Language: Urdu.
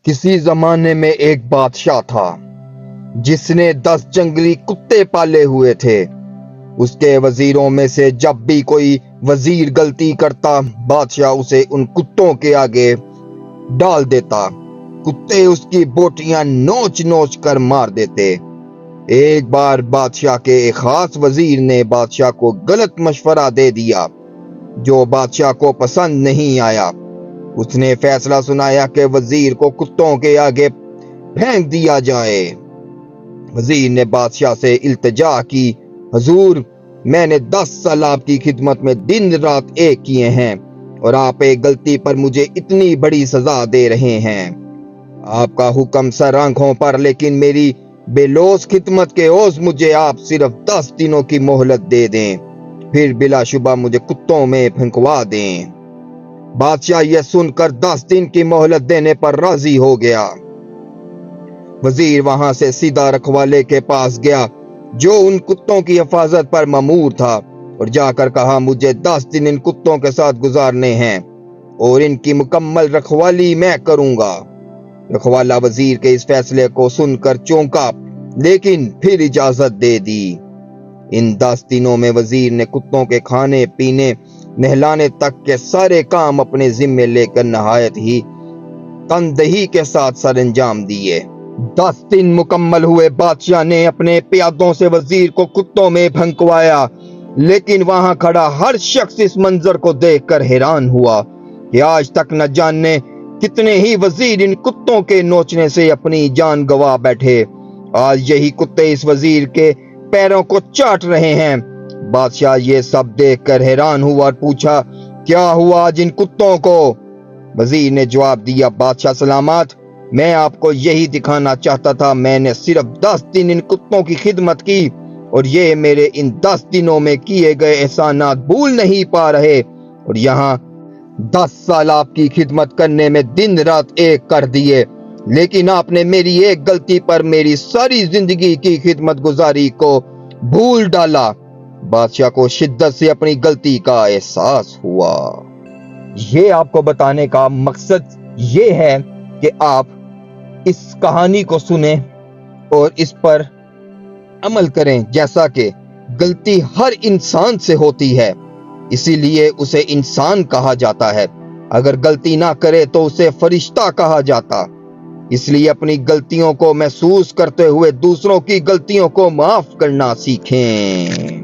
کسی زمانے میں ایک بادشاہ تھا جس نے 10 جنگلی کتے پالے ہوئے تھے۔ اس کے وزیروں میں سے جب بھی کوئی وزیر غلطی کرتا، بادشاہ اسے ان کتوں کے آگے ڈال دیتا۔ کتے اس کی بوٹیاں نوچ نوچ کر مار دیتے۔ ایک بار بادشاہ کے ایک خاص وزیر نے بادشاہ کو غلط مشورہ دے دیا جو بادشاہ کو پسند نہیں آیا۔ اس نے فیصلہ سنایا کہ وزیر کو کتوں کے آگے پھینک دیا جائے۔ وزیر نے بادشاہ سے التجا کی، حضور، میں نے 10 سال آپ کی خدمت میں دن رات ایک کیے ہیں اور آپ ایک غلطی پر مجھے اتنی بڑی سزا دے رہے ہیں۔ آپ کا حکم سر آنکھوں پر، لیکن میری بے لوث خدمت کے عوض مجھے آپ صرف 10 دنوں کی مہلت دے دیں، پھر بلا شبہ مجھے کتوں میں پھینکوا دیں۔ بادشاہ یہ سن کر 10 دن کی مہلت دینے پر راضی ہو گیا۔ وزیر وہاں سے سیدھا رکھوالے کے پاس گیا جو ان کتوں کی حفاظت پر مامور تھا اور جا کر کہا، مجھے 10 دن ان کتوں کے ساتھ گزارنے ہیں اور ان کی مکمل رکھوالی میں کروں گا۔ رکھوالا وزیر کے اس فیصلے کو سن کر چونکا، لیکن پھر اجازت دے دی۔ ان 10 دنوں میں وزیر نے کتوں کے کھانے پینے، نہلانے تک کے سارے کام اپنے ذمے لے کر نہایت ہی تندہی کے ساتھ سر انجام دیے۔ 10 دن مکمل ہوئے، بادشاہ نے اپنے پیادوں سے وزیر کو کتوں میں پھینکوایا، لیکن وہاں کھڑا ہر شخص اس منظر کو دیکھ کر حیران ہوا کہ آج تک نہ جانے کتنے ہی وزیر ان کتوں کے نوچنے سے اپنی جان گوا بیٹھے۔ آج یہی کتے اس وزیر کے پیروں کو چاٹ رہے ہیں۔ بادشاہ یہ سب دیکھ کر حیران ہوا اور پوچھا، کیا ہوا آج ان کتوں کو؟ وزیر نے جواب دیا، بادشاہ سلامت، میں آپ کو یہی دکھانا چاہتا تھا، میں نے صرف 10 دن ان کتوں کی خدمت کی اور یہ میرے ان 10 دنوں میں کیے گئے احسانات بھول نہیں پا رہے، اور یہاں 10 سال آپ کی خدمت کرنے میں دن رات ایک کر دیے، لیکن آپ نے میری ایک غلطی پر میری ساری زندگی کی خدمت گزاری کو بھول ڈالا۔ بادشاہ کو شدت سے اپنی غلطی کا احساس ہوا۔ یہ آپ کو بتانے کا مقصد یہ ہے کہ آپ اس کہانی کو سنیں اور اس پر عمل کریں، جیسا کہ غلطی ہر انسان سے ہوتی ہے، اسی لیے اسے انسان کہا جاتا ہے۔ اگر غلطی نہ کرے تو اسے فرشتہ کہا جاتا۔ اس لیے اپنی غلطیوں کو محسوس کرتے ہوئے دوسروں کی غلطیوں کو معاف کرنا سیکھیں۔